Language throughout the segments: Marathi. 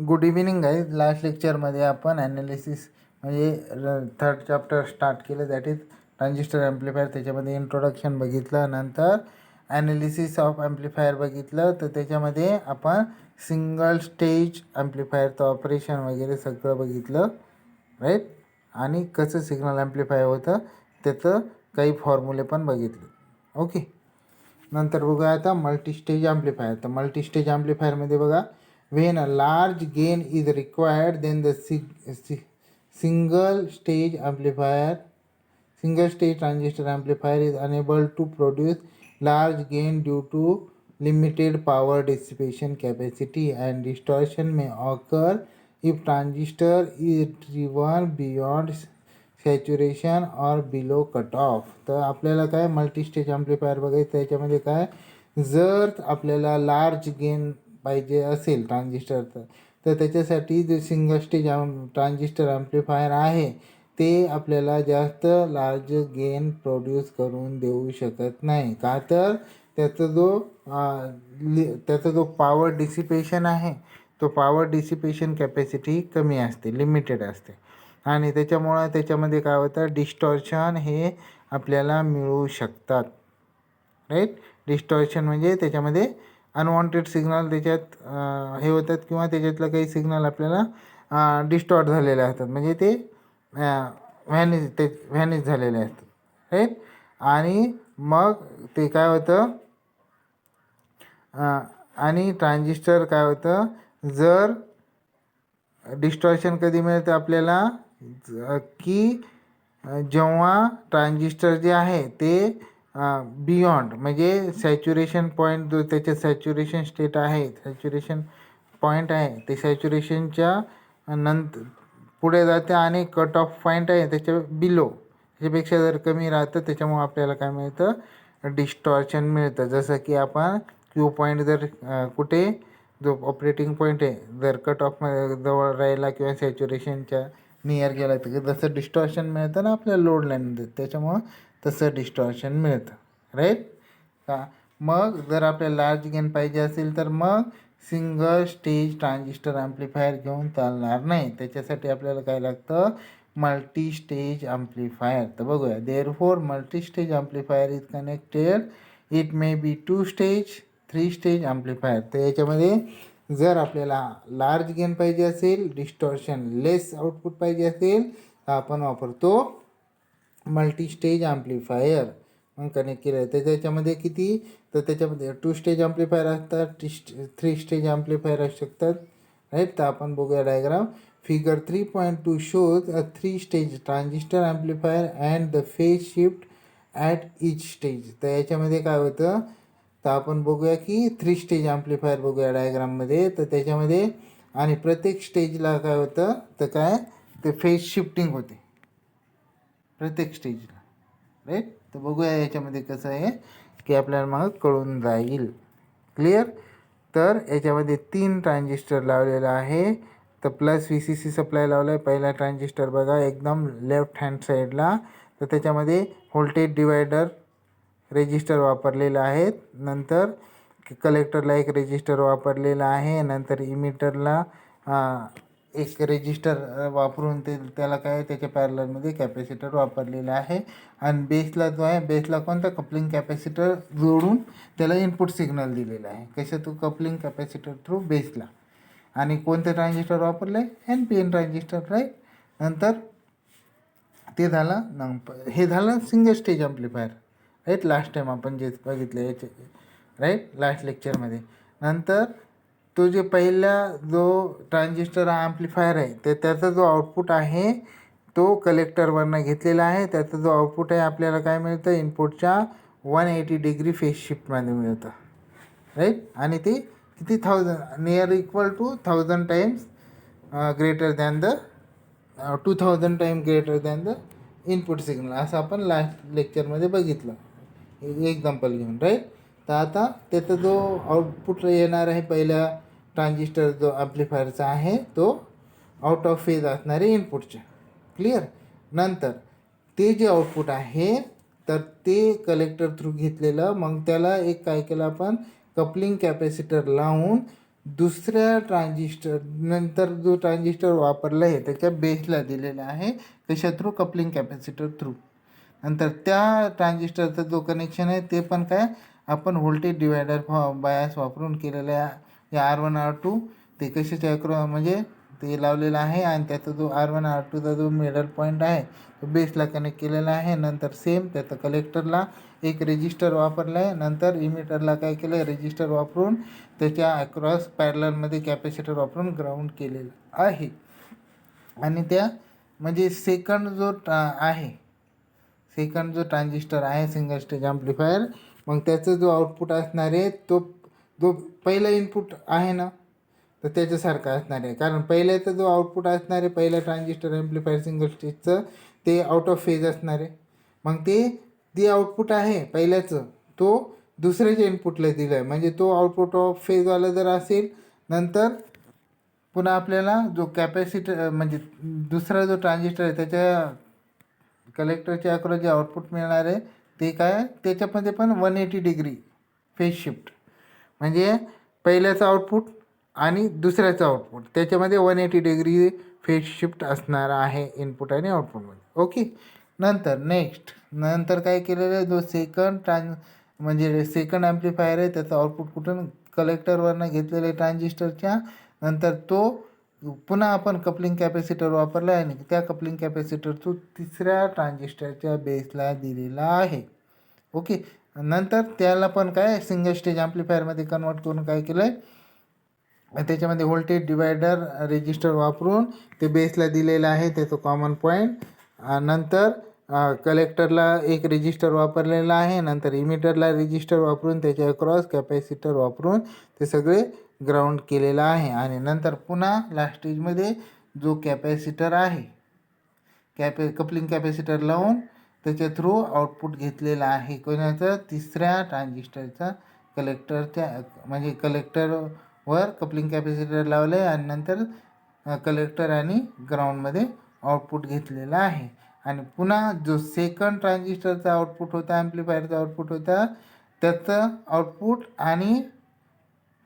Good evening guys. लास्ट लेक्चरमध्ये आपण ॲनालिसिस म्हणजे थर्ड चॅप्टर स्टार्ट केलं, दॅट इज ट्रान्झिस्टर ॲम्प्लिफायर. त्याच्यामध्ये इंट्रोडक्शन बघितलं, नंतर ॲनालिसिस ऑफ ॲम्प्लिफायर बघितलं. तर त्याच्यामध्ये आपण सिंगल स्टेज ॲम्प्लिफायरचं ऑपरेशन वगैरे सगळं बघितलं, राईट. आणि कसं सिग्नल ॲम्प्लिफायर होतं त्याचं काही फॉर्म्युले पण बघितले. ओके, नंतर बघूया आता मल्टीस्टेज ॲम्प्लिफायर. तर मल्टीस्टेज ॲम्प्लिफायरमध्ये बघा, when a large gain is required then the single stage transistor amplifier is unable to produce large gain due to limited power dissipation capacity, and distortion may occur if transistor is driven beyond saturation और बिलो कट ऑफ. तर आपल्याला काय मल्टीस्टेज ॲम्प्लिफायर बघायचं. त्याच्यामध्ये काय, जर आपल्याला लार्ज गेन पाहिजे असेल ट्रान्झिस्टरचं, तर त्याच्यासाठी जे सिंगल स्टेज ट्रान्झिस्टर ॲम्प्लिफायर आहे ते आपल्याला जास्त लार्ज गेन प्रोड्यूस करून देऊ शकत नाही. का तर त्याचा जो पॉवर डिसिपेशन आहे, तो पॉवर डिसिपेशन कॅपॅसिटी कमी असते, लिमिटेड असते. आणि त्याच्यामुळं त्याच्यामध्ये काय होतं, डिस्टॉर्शन हे आपल्याला मिळू शकतात, राईट. डिस्टॉर्शन म्हणजे त्याच्यामध्ये अनवॉन्टेड सिग्नल त्याच्यात हे होतात, किंवा त्याच्यातलं काही सिग्नल आपल्याला डिस्टॉर्ट झालेले असतात, म्हणजे ते व्हॅनिश झालेले असतात, राईट. आणि मग ते काय होतं, आणि ट्रान्झिस्टर काय होतं, जर डिस्टॉर्शन कधी मिळतं आपल्याला, की जेव्हा ट्रान्झिस्टर जे आहे ते बियॉन्ड म्हणजे सॅच्युरेशन पॉईंट, जो त्याचे सॅच्युरेशन स्टेट आहे, सॅच्युरेशन पॉईंट आहे, ते सॅच्युरेशनच्या नंतर पुढे जाते, आणि कट ऑफ पॉईंट आहे त्याच्या बिलो, त्याच्यापेक्षा जर कमी राहतं, त्याच्यामुळे आपल्याला काय मिळतं, डिस्टॉर्शन मिळतं. जसं की आपण क्यू पॉईंट जर कुठे, जो ऑपरेटिंग पॉईंट आहे, जर कट ऑफ जवळ राहिला किंवा सॅच्युरेशनच्या नियर गेला, तर जसं डिस्टॉर्शन मिळतं ना आपल्या लोड लाईनमध्ये, त्याच्यामुळं तसं डिस्टॉर्शन मिळतं, राईट. का मग जर आपल्याला लार्ज गेन पाहिजे असेल तर मग सिंगल स्टेज ट्रान्झिस्टर ॲम्प्लिफायर घेऊन चालणार नाही. त्याच्यासाठी आपल्याला काय लागतं, मल्टी स्टेज ॲम्प्लिफायर. तर बघूया, therefore multi stage amplifier is connected, it may be 2 stage 3 stage amplifier. तर याच्यामध्ये जर आपल्याला लार्ज गेन पाहिजे असेल, डिस्टॉर्शन लेस आउटपुट पाहिजे असेल, तर आपण वापरतो मल्टी स्टेज ॲम्प्लिफायर. मग कनेक्ट केलं तर त्याच्यामध्ये किती, तर त्याच्यामध्ये 2 स्टेज ॲम्प्लिफायर असतात, 3 स्टेज ॲम्प्लिफायर असू शकतात, राईट. तर आपण बघूया diagram. Figure 3.2 shows a 3 stage transistor amplifier and the phase shift at each stage. तर याच्यामध्ये काय होतं, तर आपण बघूया की 3 स्टेज ॲम्प्लिफायर बघूया डायग्राममध्ये. तर त्याच्यामध्ये आणि प्रत्येक स्टेजला काय होतं, तर काय, ते फेज शिफ्टिंग होते प्रत्येक स्टेजला, राईट. तर बघूया याच्यामध्ये कसं आहे की आपल्याला मग कळून जाईल, क्लिअर. तर याच्यामध्ये 3 ट्रान्झिस्टर लावलेलं आहे. तर प्लस VCC सप्लाय लावला आहे. पहिला ट्रान्झिस्टर बघा एकदम लेफ्ट हँड साईडला, तर त्याच्यामध्ये व्होल्टेज डिवायडर रेजिस्टर वापरलेलं आहे. नंतर कलेक्टरला एक रेजिस्टर वापरलेला आहे. नंतर इमिटरला एक रेजिस्टर वापरून त्याला काय, त्याच्या पॅरललमध्ये कॅपॅसिटर वापरलेला आहे. आणि बेसला जो आहे, बेसला कोणता कपलिंग कॅपॅसिटर जोडून त्याला इनपुट सिग्नल दिलेला आहे. कसं, तो कपलिंग कॅपॅसिटर थ्रू बेसला. आणि कोणते ट्रान्झिस्टर वापरले, NPN ट्रान्झिस्टर, राईट. नंतर ते झालं, हे झालं single stage amplifier, right. Last time आपण जे बघितलं याचे, राईट, लास्ट लेक्चरमध्ये. नंतर तो जे पहिला जो ट्रान्झिस्टर ॲम्प्लिफायर आहे, तर त्याचा जो आउटपुट आहे तो कलेक्टरवरनं घेतलेला आहे. त्याचा जो आउटपुट आहे आपल्याला काय मिळतं, इनपुटच्या 180 डिग्री फेज शिफ्टमध्ये मिळतं, राईट. आणि ते किती, 1000 near equal to 1000 times greater than the 2000 time greater than the input signal, असं आपण लास्ट लेक्चरमध्ये बघितलं एक्झाम्पल घेऊन, राईट. तर आता त्याचा जो आउटपुट येणार आहे पहिल्या ट्रान्झिस्टर जो ॲम्प्लिफायरचा आहे, तो आउट ऑफ फेज असणारे इनपुटच्या, क्लिअर. नंतर ते जे आउटपुट आहे, तर ते कलेक्टर थ्रू घेतलेलं, मग त्याला एक काय केलं आपण, कपलिंग कॅपॅसिटर लावून दुसऱ्या ट्रान्झिस्टर नंतर जो ट्रान्झिस्टर वापरला आहे त्याच्या बेसला दिलेला आहे, कशा थ्रू, कपलिंग कॅपॅसिटर थ्रू. नंतर त्या ट्रान्झिस्टरचं जो कनेक्शन आहे ते पण काय आपण व्होल्टेज डिवायडर बायस वापरून केलेलं आहे. या R1 R2 ते कशाच्या म्हणजे ते लावलेलं आहे आणि त्याचा जो R1 R2चा जो मिडल पॉईंट आहे तो बेसला कनेक्ट केलेला आहे. नंतर सेम त्याचं कलेक्टरला एक रेजिस्टर वापरला आहे. नंतर इमिटरला काय केलं आहे, रेजिस्टर वापरून त्याच्या अक्रॉस पॅरललमध्ये कॅपॅसिटर वापरून ग्राउंड केलेलं आहे. आणि त्या म्हणजे सेकंड जो ट्रान्झिस्टर आहे सिंगल स्टेज ॲम्प्लिफायर, मग त्याचं जो आउटपुट असणार आहे तो जो पहिला इनपुट आहे ना तर त्याच्यासारखा असणार आहे. कारण पहिल्याचा जो आउटपुट असणार आहे पहिल्या ट्रान्झिस्टर ॲम्प्लिफायर सिंगल स्टेजचं ते आउट ऑफ फेज असणार आहे. मग ते आउटपुट आहे पहिल्याचं तो दुसऱ्याच्या इनपुटला दिलं आहे, म्हणजे तो आउटपुट ऑफ फेजवाला जर असेल, नंतर पुन्हा आपल्याला जो कॅपॅसिटर म्हणजे दुसरा जो ट्रान्झिस्टर आहे त्याच्या कलेक्टरच्या अक्रॉस जे आउटपुट मिळणार आहे ते काय त्याच्यामध्ये पण 180 डिग्री फेज शिफ्ट, म्हणजे पहिल्याचं आउटपुट आणि दुसऱ्याचं आउटपुट त्याच्यामध्ये 180 डिग्री फेज शिफ्ट असणार आहे इनपुट आणि आउटपुटमध्ये. ओके. नंतर काय केलेलं आहे, जो म्हणजे सेकंड ॲम्प्लिफायर आहे त्याचं आउटपुट कुठून कलेक्टरवरनं घेतलेलं आहे ट्रान्झिस्टरच्या. नंतर तो पुन्हा आपण कपलिंग कॅपॅसिटर वापरला आहे आणि त्या कपलिंग कॅपॅसिटर तो तिसऱ्या ट्रान्झिस्टरच्या बेसला दिलेला आहे. ओके. नंतर त्याला पण काय सिंगल स्टेज ॲम्प्लिफायरमध्ये कन्वर्ट करून काय केलं आहे, त्याच्यामध्ये व्होल्टेज डिवायडर रेजिस्टर वापरून ते बेसला दिलेलं आहे त्याचं कॉमन पॉईंट. नंतर कलेक्टरला एक रेजिस्टर वापरलेला आहे. नंतर इमिटरला रेजिस्टर वापरून त्याच्या अक्रॉस कॅपॅसिटर वापरून ते सगळे ग्राउंड केलेलं आहे. आणि नंतर पुन्हा लास्ट स्टेजमध्ये जो कॅपॅसिटर आहे कपलिंग कॅपॅसिटर लावून त्याच्या थ्रू आउटपुट घेतलेला आहे कोणाचं, तिसऱ्या ट्रान्झिस्टरचा कलेक्टरच्या म्हणजे कलेक्टरवर कपलिंग कॅपॅसिटर लावलं आहे आणि नंतर कलेक्टर आणि ग्राउंडमध्ये आउटपुट घेतलेला आहे. आणि पुन्हा जो सेकंड ट्रान्झिस्टरचा आउटपुट होता ॲम्प्लिफायरचा आउटपुट होता त्याचं आउटपुट आणि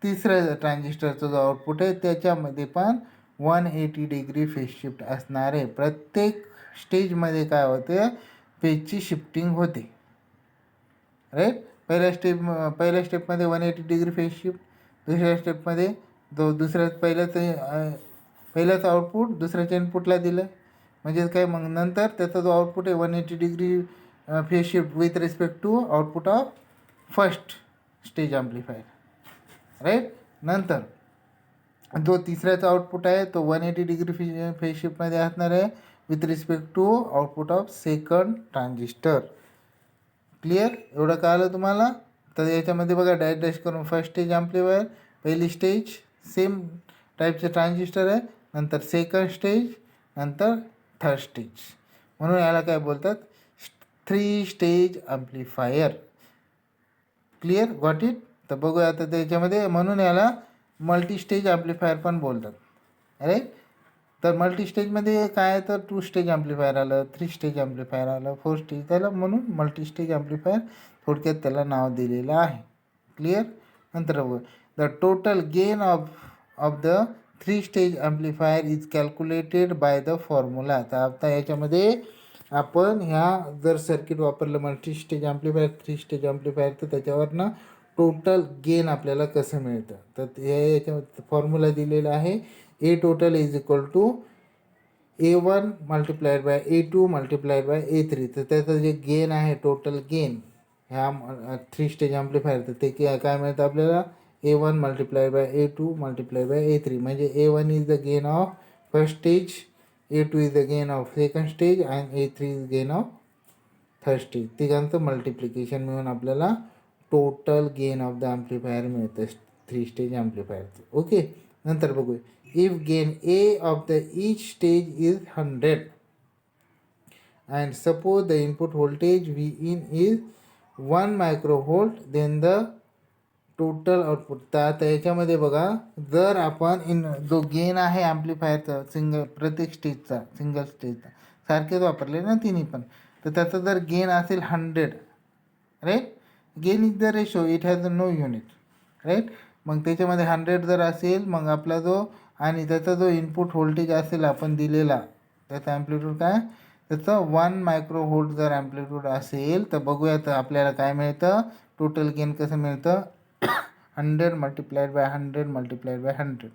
तिसऱ्या ट्रान्झिस्टरचा जो आउटपुट आहे त्याच्यामध्ये पण 180 डिग्री फेज शिफ्ट असणार आहे. प्रत्येक स्टेजमध्ये काय होते, फेजची शिफ्टिंग होते. राईट. पहिल्या स्टेपमध्ये 180 डिग्री फेज शिफ्ट, दुसऱ्या स्टेपमध्ये पहिल्याचं आउटपुट दुसऱ्याच्या इनपुटला दिलं, म्हणजे काय मग नंतर त्याचा जो आउटपुट आहे 180 degree phase shift with respect to output of first stage amplifier. Right. नंतर जो तिसऱ्याचा आउटपुट आहे तो 180 डिग्री फेज शिफ्टमध्ये असणार आहे with respect to output of second transistor. Clear. एवढं कळलं तुम्हाला. तर याच्यामध्ये बघा डॅश करून फर्स्ट स्टेज ॲम्प्लिफायर, पहिली स्टेज सेम टाईपचे ट्रान्झिस्टर आहे, नंतर सेकंड स्टेज, नंतर थर्ड स्टेज, म्हणून याला काय बोलतात 3 stage amplifier. Clear. Got it. तर बघूया आता त्याच्यामध्ये, म्हणून याला मल्टी स्टेज ॲम्प्लिफायर पण बोलतात. अरे तर मल्टी स्टेजमध्ये काय तर 2 स्टेज ॲम्प्लिफायर आलं, 3 स्टेज ॲम्प्लिफायर आलं, 4 स्टेज आलं, म्हणून मल्टी स्टेज ॲम्प्लिफायर थोडक्यात त्याला नाव दिलेलं आहे. क्लिअर. नंतर बघू the total gain of the 3 stage amplifier is calculated by the formula. तर आता याच्यामध्ये आपण जर सर्किट वापरलं multi stage amplifier 3 stage amplifier तर त्याच्यावरनं टोटल गेन आपल्याला कसं मिळतं, तर याच्यामध्ये फॉर्म्युला दिलेला आहे A total is equal to A1 multiplied by A2 multiplied by A3. तर त्याचं जे गेन आहे टोटल गेन ह्या 3 स्टेज ॲम्प्लिफायर तर ते काय मिळतं आपल्याला A1 multiplied by A2 multiplied by A3, म्हणजे A1 is the gain of first stage, A2 is the gain of second stage and A3 is gain of third stage. तिघांचं मल्टिप्लिकेशन मिळून आपल्याला total gain of the amplifier मिळतं 3 स्टेज ॲम्प्लिफायरचं. ओके. नंतर बघूया if gain A of the each stage is 100 and suppose the input voltage Vin is 1 microvolt then the total output. तर आता याच्यामध्ये बघा जर आपण जो गेन आहे ॲम्प्लिफायरचा प्रत्येक स्टेजचा सिंगल स्टेजचा सारखेच वापरले ना तिन्ही पण, तर त्याचा जर गेन असेल 100, right. Gain is the ratio, it has no unit, right. मग त्याच्यामध्ये 100 जर असेल मग आपला जो आणि त्याचा जो इनपुट व्होल्टेज असेल आपण दिलेला त्याचा ॲम्प्लिट्यूड काय त्याचं 1 मायक्रोव्होल्ट जर ॲम्प्लिट्यूड असेल तर बघूया तर आपल्याला काय मिळतं टोटल गेन कसं मिळतं 100 मल्टिप्लाइड बाय 100 मल्टिप्लाइड बाय 100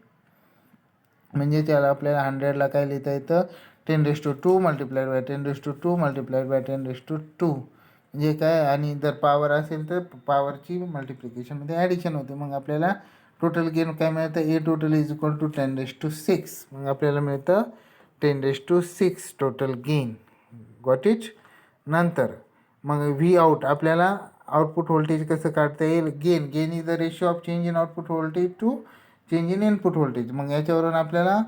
म्हणजे त्याला आपल्याला 100ला काय लिहिता येतं 10⁻² मल्टिप्लाइड बाय 10⁻² मल्टिप्लाइड बाय 10⁻². म्हणजे काय आणि जर पॉवर असेल तर पॉवरची मल्टिप्लिकेशनमध्ये ॲडिशन होते. मग आपल्याला टोटल गेन काय मिळतं ए टोटल इज इक्वल टू 10⁻6. मग आपल्याला मिळतं 10⁻6 टोटल गेन. Got it. नंतर मग व्ही आउट आपल्याला आउटपुट व्होल्टेज कसं काढता येईल gain is the ratio of change in output voltage to change in input voltage. मग याच्यावरून आपल्याला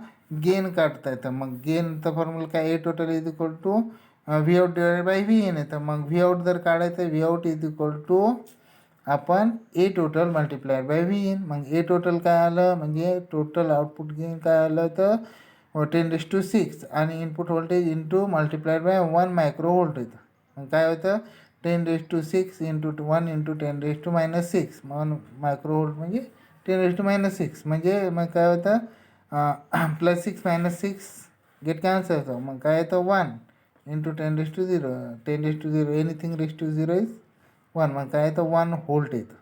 गेन काढता येतं. मग गेनचा फॉर्म्युला काय A total is equal to V out divided by V in येतं. मग व्ही आउट जर काढायचं V out is equal to आपण A total multiplied by V in. मग ए टोटल काय आलं म्हणजे टोटल आउटपुट गेन काय आलं तर 10⁻6 आणि input voltage into multiplied by 1 microvolt येतं. मग काय होतं 10⁻6 इंटू 1 इंटू 10⁻6 मग मायक्रोव्होल्ट म्हणजे 10⁻6 म्हणजे मग काय होतं +6 -6 गेट कॅन्सल होतं. मग काय येतं 1 into 10⁻0 10⁻0 anything raise to 0 is 1. मग काय येतं 1 व्होल्ट येतं.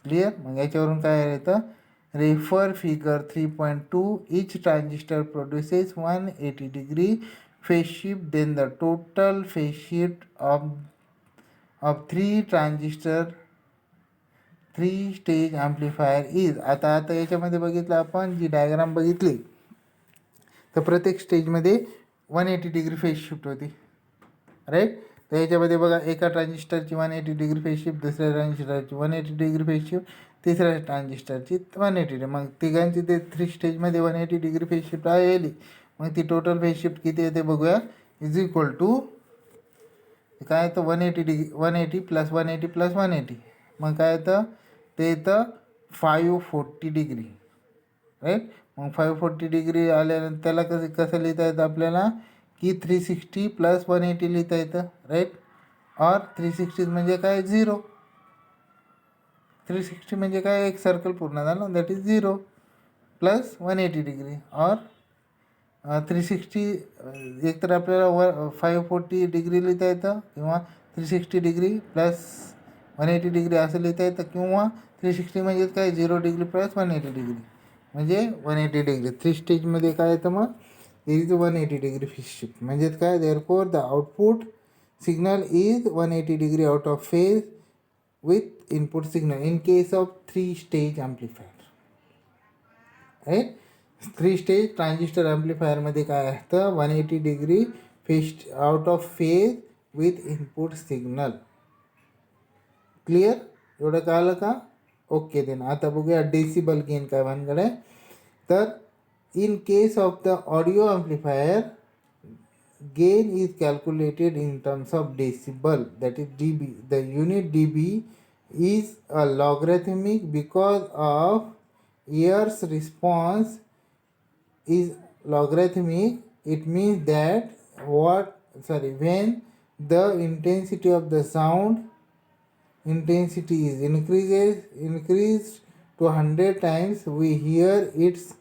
क्लिअर. मग याच्यावरून काय येतं refer figure 3.2 each transistor produces 180 degree phase shift, then the total phase shift of 3 transistor 3 stage amplifier is. आता याच्यामध्ये बघितलं आपण जी डायग्राम बघितली तर प्रत्येक स्टेजमध्ये 180 डिग्री फेज शिफ्ट होती राईट. तर याच्यामध्ये बघा एका ट्रान्झिस्टरची 180 डिग्री फेज शिफ्ट, दुसऱ्या ट्रान्झिस्टरची 180 डिग्री फेज शिफ्ट, तिसऱ्या ट्रान्झिस्टरची 180 डिग्री. मग तिघांची ते 3 स्टेजमध्ये 180 डिग्री फेज शिफ्ट आली. मग ती टोटल फेज शिफ्ट किती येते बघूया इज इक्वल टू काय येतं 180 डिग्री 180 + 180 + 180. मग काय येतं ते येतं 540 डिग्री राईट. मग 540 डिग्री आल्यानंतर त्याला कसं लिहिता येतं आपल्याला की 360 + 180 लिहिता येतं राईट. और 360 म्हणजे काय 0. 360 म्हणजे काय एक सर्कल पूर्ण झालं दॅट इज 0 + 180 डिग्री. और 360 एकतर आपल्याला 540 डिग्री लिहिता येतं किंवा 360 डिग्री + 180 डिग्री असं लिहिता येतं किंवा 360 म्हणजे काय 0 डिग्री + 180 डिग्री म्हणजे 180 डिग्री. 3 स्टेजमध्ये काय येतं मग इज 180 डिग्री फेज शिफ्ट. म्हणजेच काय therefore the output signal is 180 degree out of phase with input signal in case of 3 stage amplifier right. 3 stage transistor ॲम्प्लिफायरमध्ये काय असतं 180 degree phase out of phase with input signal. Clear. एवढं कळलं का. ओके. देन आता बघूया डेसिबल गेन काय भानगड आहे. तर in case of the audio amplifier gain is calculated in terms of decibel, that is dB. The unit dB is a logarithmic because of ear's response is logarithmic. It means that when the intensity of the sound intensity is increased to 100 times, we hear its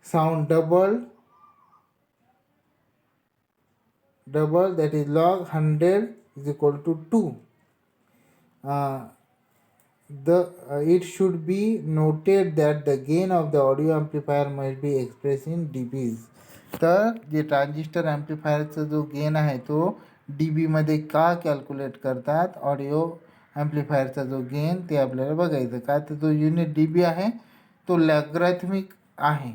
sound double, that is log 100 is equal to 2. It should be noted that the gain of the audio amplifier must be expressed in dBs. तर जे ट्रान्झिस्टर ॲम्प्लिफायरचा जो गेन आहे तो dBमध्ये का कॅल्क्युलेट करतात ऑडिओ ॲम्प्लिफायरचा जो गेन ते आपल्याला बघायचं. का तर जो युनिट dB आहे तो लॉगॅरिथमिक आहे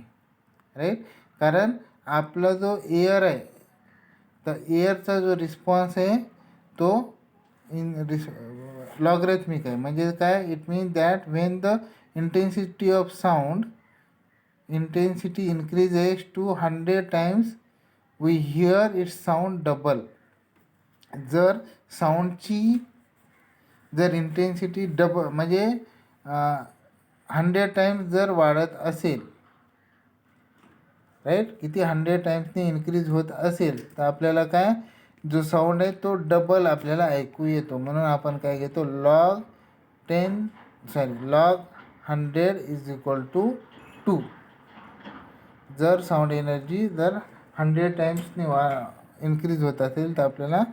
राईट. कारण आपला जो एअर आहे तर एअरचा जो रिस्पॉन्स आहे तो लॉगॅरिथमिक आहे. म्हणजे काय it means that when the intensity of sound intensity increases to 100 times we hear its sound double. जर साऊंडची जर इंटेन्सिटी डबल म्हणजे 100 टाइम्स जर वाढत असेल राईट किती 100 टाइम्सने इन्क्रीज होत असेल तर आपल्याला काय जो साऊंड आहे तो डबल आपल्याला ऐकू येतो. म्हणून आपण काय घेतो लॉग 100 इज इक्वल टू 2. जर साऊंड एनर्जी जर 100 टाइम्सने इन्क्रीज होत असेल तर आपल्याला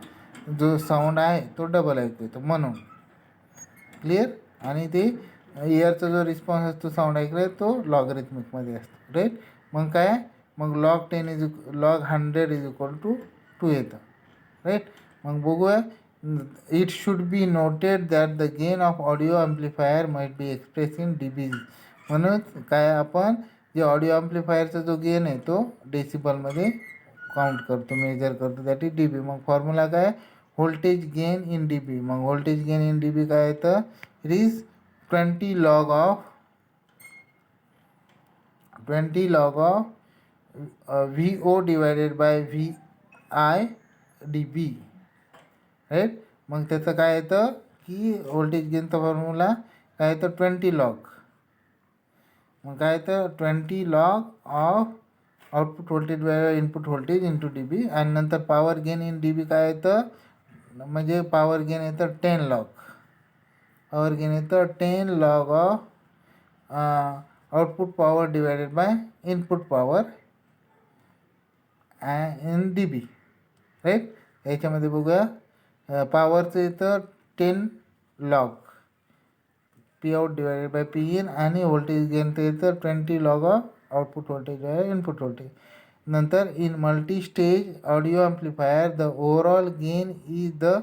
जो साऊंड आहे तो डबल ऐकू येतो म्हणून. क्लिअर. आणि ते इयरचा जो रिस्पॉन्स असतो साऊंड ऐकला तो लॉगरिथमिकमध्ये असतो. राईट. मग काय, मग log 100 इज इक्वल टू 2 येतं. राईट. मग बघूया. It should be noted that the gain of audio amplifier might be express in dB. म्हणून काय, आपण जे ऑडिओ ॲम्प्लिफायरचा जो गेन आहे तो डेसिबलमध्ये काउंट करतो, मेजर करतो, दॅट इज डीबी. मग फॉर्म्युला काय, व्होल्टेज गेन इन डीबी. मग व्होल्टेज गेन इन डीबी काय येतं, it is 20 log of VO divided by VI dB. Right. मग त्याचं काय येतं की व्होल्टेज गेनचा फॉर्म्युला काय येतं 20 log. मग काय येतं 20 log of output voltage by input voltage into dB. आणि नंतर पॉवर गेन इन डीबी काय येतं, म्हणजे पॉवर गेन येतं 10 log. पॉवर गेन येतं 10 log of output power divided by input power in dB. Right. याच्यामध्ये बघूया, पॉवरचं येतं 10 log P out divided by P in. आणि व्होल्टेज गेनचं येतं 20 log of output voltage by input voltage. नंतर in multi stage audio amplifier the overall gain is the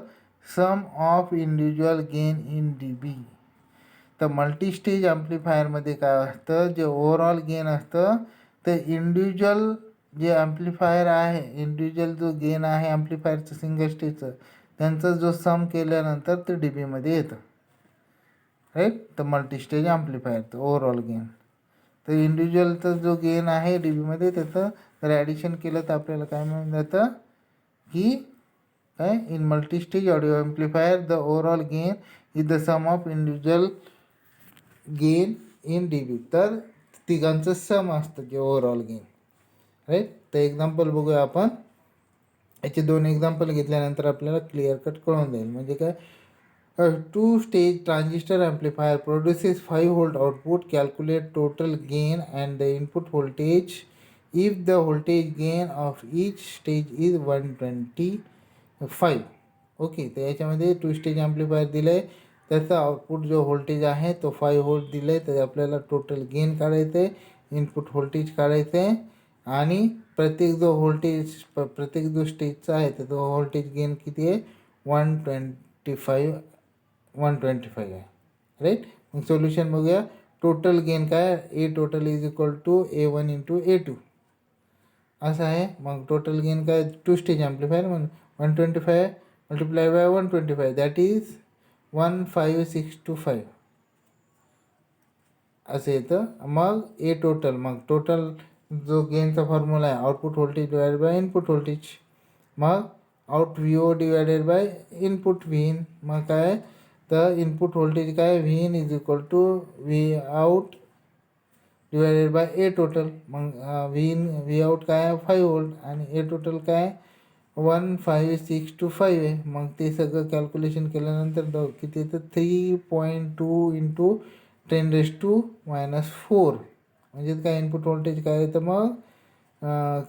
sum of individual gain in dB. तर मल्टी स्टेज ॲम्प्लिफायरमध्ये काय असतं, जे ओव्हरऑल गेन असतं ते इंडिव्हिज्युअल जे ॲम्प्लिफायर आहे, इंडिव्हिज्युअल जो गेन आहे ॲम्प्लिफायरचं सिंगल स्टेजचं, त्यांचा जो सम केल्यानंतर ते डीबीमध्ये येतं. राईट. तर मल्टी स्टेज ॲम्प्लिफायरचं ओव्हरऑल गेन, तर इंडिव्हिज्युअलचा जो गेन आहे डीबीमध्ये त्याचं जर ॲडिशन केलं तर आपल्याला काय मिळून जातं की काय, in multi stage audio amplifier the overall gain is the sum of individual gain in dB. तर तिघांचं सम असतं की ओव्हरऑल गेन. राईट. तर एक्झाम्पल बघूया आपण. याचे 2 एक्झाम्पल घेतल्यानंतर आपल्याला क्लिअर कट कळून जाईल. म्हणजे काय, 2 stage transistor amplifier produces 5 volt output. Calculate total gain and the input voltage if the voltage gain of each stage is 125. Okay. तर याच्यामध्ये 2 स्टेज ॲम्प्लिफायर दिलं आहे, त्याचा आउटपुट जो व्होल्टेज आहे तो 5 volt दिलं आहे. तर आपल्याला टोटल गेन काढायचं आहे, इनपुट व्होल्टेज काढायचं आहे. आणि प्रत्येक जो स्टेजचा आहे तर तो व्होल्टेज गेन किती आहे, 125 आहे. राईट. मग सोल्युशन बघूया. टोटल गेन काय, A total is equal to A1 into A2 असं आहे. मग टोटल गेन काय, 2 स्टेज ॲम्प्लिफायर म्हणून 125 मल्टिप्लाय बाय 125 दॅट इज 1565 असं येतं. मग ए टोटल, मग टोटल जो गेनचा फॉर्म्युला आहे output voltage divided by input voltage. मग out VO divided by input VIN. मग काय, तर इनपुट व्होल्टेज काय, VIN is equal to V out divided by A total. मग V आउट काय 5 volt आणि ए टोटल काय 1565 आहे. मग ते सगळं कॅल्क्युलेशन केल्यानंतर किती येतं, 3.2 इंटू 10⁻⁻⁴. म्हणजे काय, इनपुट व्होल्टेज काय येतं मग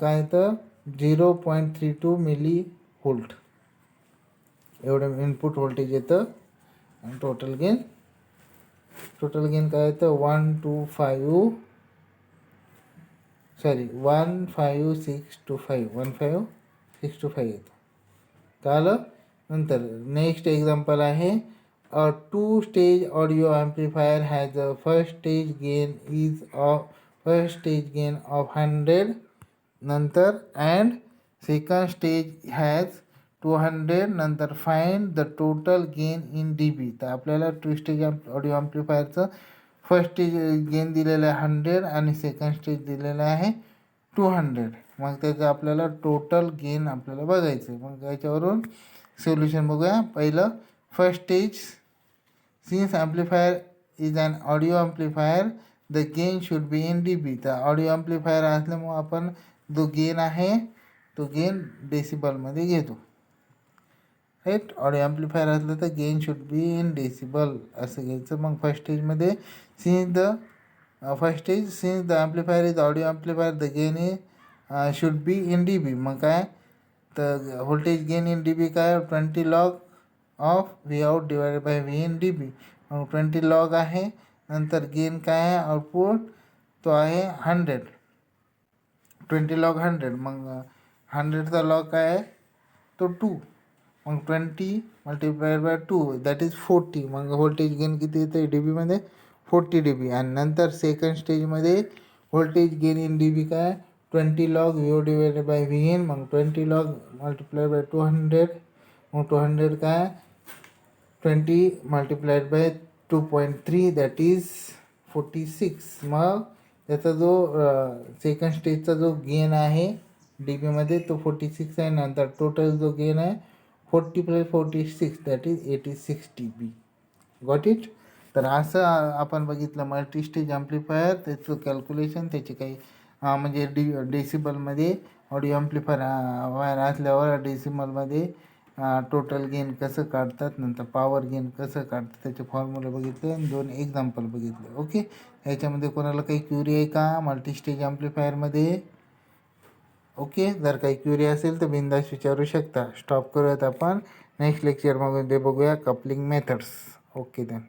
काय येतं 0.32 mV एवढं इनपुट व्होल्टेज येतं. आणि टोटल गेन काय येतं 15625 येतं. कळलं. नंतर नेक्स्ट एक्झाम्पल आहे. A 2 stage audio amplifier has a first stage gain of 100 नंतर and second stage has 200. नंतर find the total gain in dB. तर आपल्याला 2 स्टेज ऑडिओ ॲम्प्लिफायरचं फर्स्ट स्टेज गेन दिलेलं आहे 100 आणि सेकंड स्टेज दिलेलं आहे 200. मग त्याचं आपल्याला टोटल गेन आपल्याला बघायचं आहे. मग याच्यावरून सोल्युशन बघूया. पहिलं, first stage, since amplifier is an audio amplifier the gain should be in dB. तर ऑडिओ ॲम्प्लिफायर असल्यामुळं आपण जो गेन आहे तो गेन डेसिबलमध्ये घेतो. राईट. ऑडिओ ॲम्प्लिफायर असलं तर gain should be in decibel असं घ्यायचं. मग फर्स्ट स्टेजमध्ये since the amplifier is audio amplifier the gain is should be in D B. मग काय तर व्होल्टेज गेन इन डी बी काय 20 log of V out divided by V in D B. मग 20 लॉग आहे. नंतर गेन काय आहे आउटपुट तो आहे 100. 20 लॉग 100. मग 100चा लॉग काय आहे तो 2. मग 20 मल्टिप्लाइड बाय 2 दॅट इज 40. मग व्होल्टेज गेन किती येते डी बीमध्ये 40 डी बी. आणि नंतर सेकंड स्टेजमध्ये व्होल्टेज गेन इन डी बी काय 20 log V O divided by V in. मग 20 लॉग मल्टिप्लाइड बाय 200. मग 200 काय 20 मल्टिप्लाइड बाय 2.3 दॅट इज 46. मग त्याचा जो सेकंड स्टेजचा जो गेन आहे डी बीमध्ये तो 46 आहे. नंतर टोटल जो गेन आहे 40 + 46 that is 86 dB. Got it. तर असं आपण बघितलं मल्टीस्टेज ॲम्प्लिफायर, त्याचं कॅल्क्युलेशन, त्याचे काही म्हणजे डेसिबलमध्ये ऑडिओ ॲम्प्लिफायर वायर असल्यावर डेसिबलमध्ये टोटल गेन कसं काढतात, नंतर पॉवर गेन कसं काढतात त्याचे फॉर्म्युला बघितले आणि 2 एक्झाम्पल बघितले. ओके. ह्याच्यामध्ये कोणाला काही क्युरी आहे का मल्टीस्टेज ॲम्प्लिफायरमध्ये? ओके. जर काही क्युरी असेल तर बिनधास्त विचारू शकता. स्टॉप करूयात आपण. नेक्स्ट लेक्चरमध्ये बघूया कपलिंग मेथड्स. Okay then.